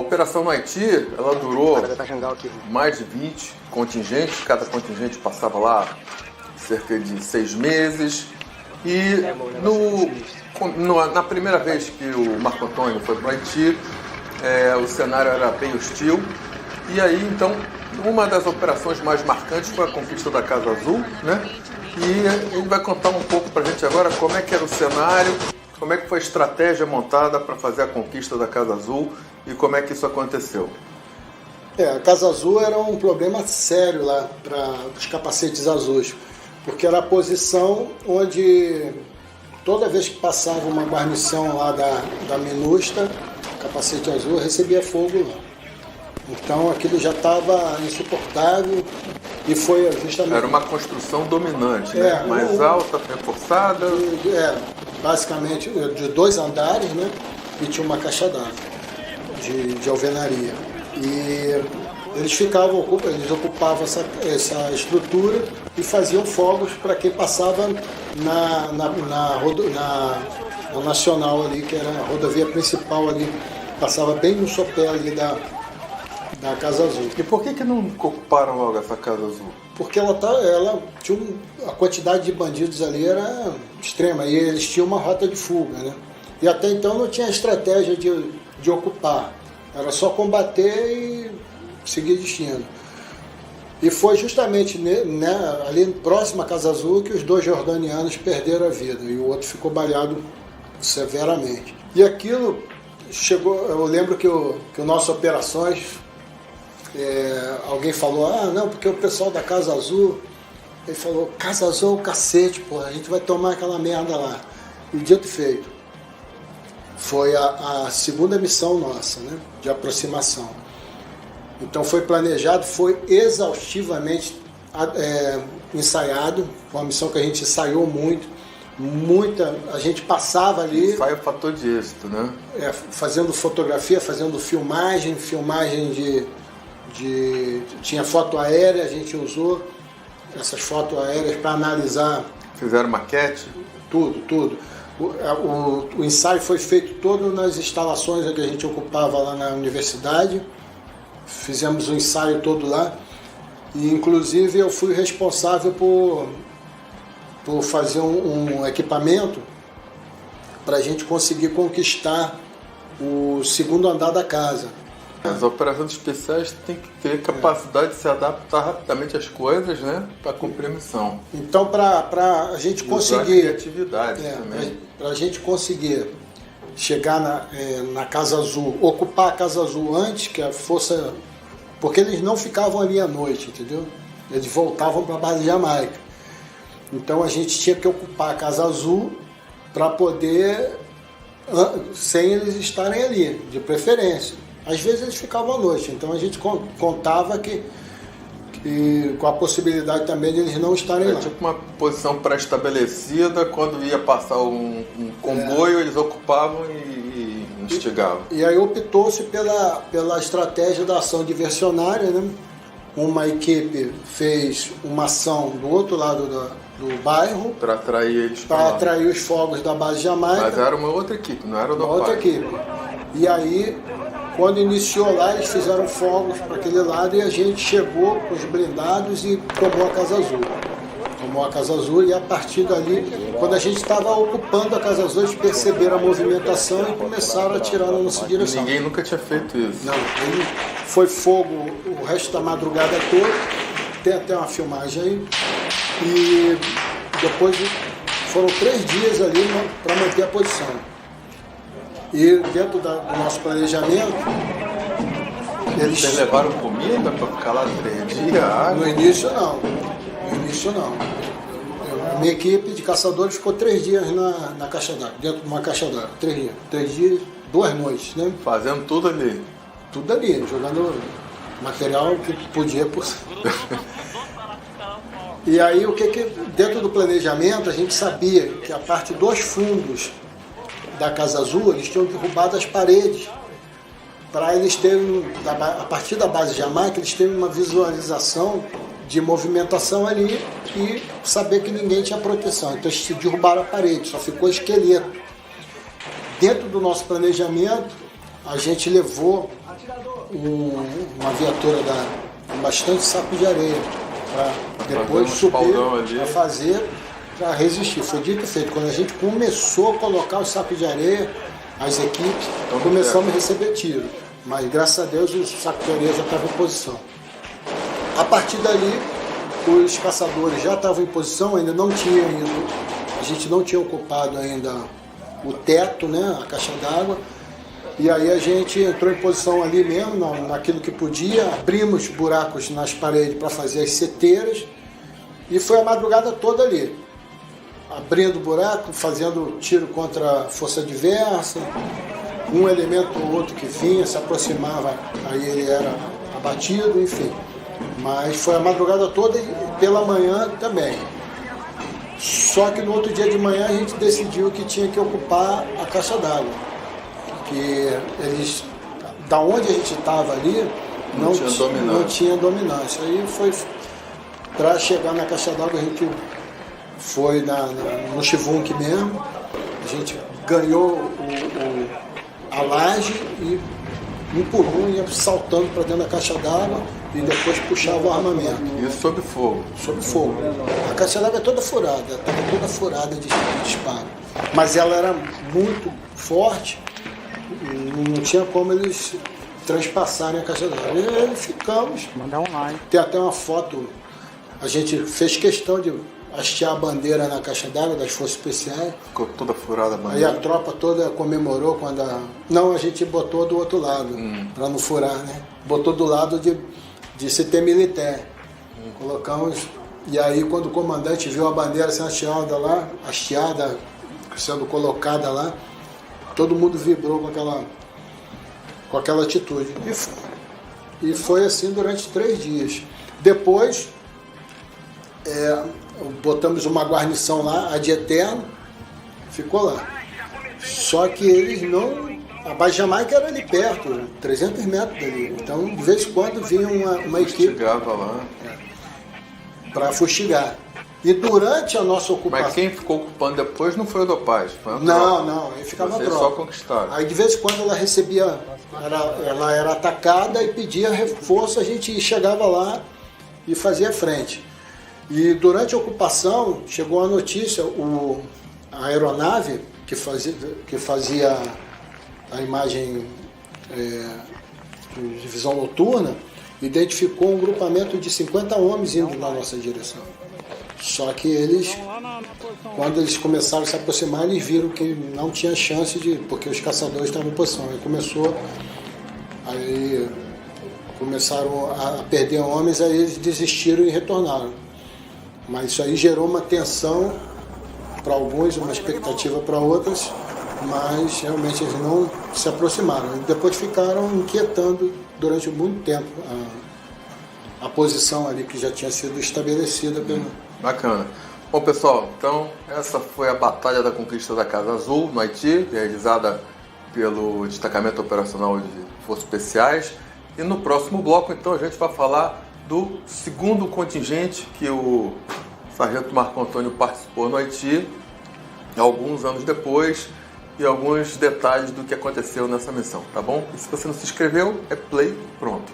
operação no Haiti, ela durou mais de 20 contingentes, cada contingente passava lá cerca de 6 meses. E na primeira vez que o Marco Antônio foi para o Haiti, o cenário era bem hostil. E aí, então, uma das operações mais marcantes foi a conquista da Casa Azul, né? E ele vai contar um pouco para a gente agora como é que era o cenário, como é que foi a estratégia montada para fazer a conquista da Casa Azul e como é que isso aconteceu. A Casa Azul era um problema sério lá para os capacetes azuis, porque era a posição onde toda vez que passava uma guarnição lá da MINUSTAH, o capacete azul recebia fogo lá. Então aquilo já estava insuportável e foi justamente... Era uma construção dominante, né? Mais alta, reforçada. Basicamente de 2 andares, né? E tinha uma caixa d'água de alvenaria. E eles ocupavam essa estrutura e faziam fogos para quem passava na Nacional ali, que era a rodovia principal ali, passava bem no sopé ali da Casa Azul. E por que não ocuparam logo essa Casa Azul? Porque ela tinha a quantidade de bandidos ali era extrema e eles tinham uma rota de fuga, né? E até então não tinha estratégia de ocupar, era só combater e seguir destino. E foi justamente ali próximo à Casa Azul que os 2 jordanianos perderam a vida e o outro ficou baleado severamente. E aquilo chegou, eu lembro que o nosso operações, alguém falou, não, porque o pessoal da Casa Azul, ele falou, Casa Azul é o cacete, porra, a gente vai tomar aquela merda lá. E dito e feito, foi a segunda missão nossa, né, de aproximação. Então foi planejado, foi exaustivamente ensaiado, foi uma missão que a gente ensaiou muito, a gente passava ali... Ensaio fator de êxito, né? Fazendo fotografia, fazendo filmagem tinha foto aérea, a gente usou essas fotos aéreas para analisar. Fizeram maquete? Tudo. O ensaio foi feito todo nas instalações que a gente ocupava lá na universidade. Fizemos o ensaio todo lá. E, inclusive, eu fui responsável por fazer um equipamento para a gente conseguir conquistar o 2º andar da casa. As operações especiais têm que ter capacidade de se adaptar rapidamente às coisas, né, para cumprir a missão. Então, para a gente conseguir... criatividade também. Para a gente conseguir chegar na Casa Azul, ocupar a Casa Azul antes que a força... Porque eles não ficavam ali à noite, entendeu? Eles voltavam para a base de Jamaica. Então a gente tinha que ocupar a Casa Azul para poder, sem eles estarem ali, de preferência. Às vezes eles ficavam à noite, então a gente contava que com a possibilidade também de eles não estarem lá. Tipo uma posição pré-estabelecida, quando ia passar um comboio, eles ocupavam e instigavam. E aí optou-se pela estratégia da ação diversionária, né? Uma equipe fez uma ação do outro lado do bairro para atrair eles para atrair os fogos da base de Jamaica. Mas era uma outra equipe, não era do outra equipe. E aí, quando iniciou lá, eles fizeram fogos para aquele lado e a gente chegou com os blindados e tomou a Casa Azul. Tomou a Casa Azul e a partir dali, quando a gente estava ocupando a Casa Azul, eles perceberam a movimentação e começaram a atirar na nossa direção. Ninguém nunca tinha feito isso. Não, foi fogo o resto da madrugada toda, tem até uma filmagem aí. E depois foram 3 dias ali para manter a posição. E dentro do nosso planejamento, Vocês levaram comida para ficar lá 3 dias? No início não. A minha equipe de caçadores ficou 3 dias na caixa d'água, dentro de uma caixa d'água. 3 dias. 3 dias, 2 noites, né? Fazendo tudo ali. Tudo ali, jogando material que podia por E aí, dentro do planejamento, a gente sabia que a parte dos fundos da Casa Azul, eles tinham derrubado as paredes para eles terem, a partir da base de Jamaica, eles terem uma visualização de movimentação ali e saber que ninguém tinha proteção. Então eles derrubaram a parede, só ficou esqueleto. Dentro do nosso planejamento, a gente levou uma viatura com bastante saco de areia para depois subir a fazer, para resistir. Foi dito e feito. Quando a gente começou a colocar os sacos de areia, as equipes começamos a receber tiro. Mas graças a Deus os sacos de areia já estavam em posição. A partir dali, os caçadores já estavam em posição, ainda não tinha ido, a gente não tinha ocupado ainda o teto, né, a caixa d'água. E aí a gente entrou em posição ali mesmo, naquilo que podia, abrimos buracos nas paredes para fazer as seteiras e foi a madrugada toda ali, abrindo buraco, fazendo tiro contra a força adversa, um elemento ou outro que vinha, se aproximava, aí ele era abatido, enfim. Mas foi a madrugada toda e pela manhã também. Só que no outro dia de manhã a gente decidiu que tinha que ocupar a caixa d'água. Que eles, da onde a gente estava ali, não tinha dominância. Aí foi, para chegar na caixa d'água, a gente foi no Chivunque mesmo, a gente ganhou a laje e um por um ia saltando para dentro da caixa d'água e depois puxava o armamento. Isso sob fogo? Sob fogo. A caixa d'água é toda furada, estava toda furada de disparo. Mas ela era muito forte, não tinha como eles transpassarem a caixa d'água. E aí ficamos. Mandar um like. Tem até uma foto, a gente fez questão de hastear a bandeira na caixa d'água das Forças Especiais. Ficou toda furada a bandeira. Aí a tropa toda comemorou quando Não, a gente botou do outro lado, para não furar, né? Botou do lado de CT militar. Colocamos. E aí quando o comandante viu a bandeira sendo hasteada, sendo colocada lá, todo mundo vibrou com aquela atitude. E foi assim durante 3 dias. Depois, botamos uma guarnição lá, a de eterno, ficou lá. Só que eles não... A Base Jamaica era ali perto, 300 metros dali. Então, de vez em quando, vinha uma equipe para fustigar. E durante a nossa ocupação... Mas quem ficou ocupando depois não foi o Dopaz? Não, aí ficava a tropa. Só conquistaram. Aí de vez em quando ela recebia, ela era atacada e pedia reforço, a gente chegava lá e fazia frente. E durante a ocupação chegou a notícia, a aeronave que fazia a imagem de visão noturna, identificou um grupamento de 50 homens indo na nossa direção. Só que eles, quando eles começaram a se aproximar, eles viram que não tinha chance porque os caçadores estavam em posição. Aí começaram a perder homens, aí eles desistiram e retornaram. Mas isso aí gerou uma tensão para alguns, uma expectativa para outras, mas realmente eles não se aproximaram. E depois ficaram inquietando durante muito tempo a posição ali que já tinha sido estabelecida pelo... Bacana. Bom, pessoal, então essa foi a Batalha da Conquista da Casa Azul, no Haiti, realizada pelo Destacamento Operacional de Forças Especiais. E no próximo bloco, então, a gente vai falar do segundo contingente que o Sargento Marco Antônio participou no Haiti, alguns anos depois, e alguns detalhes do que aconteceu nessa missão, tá bom? E se você não se inscreveu, é play, pronto.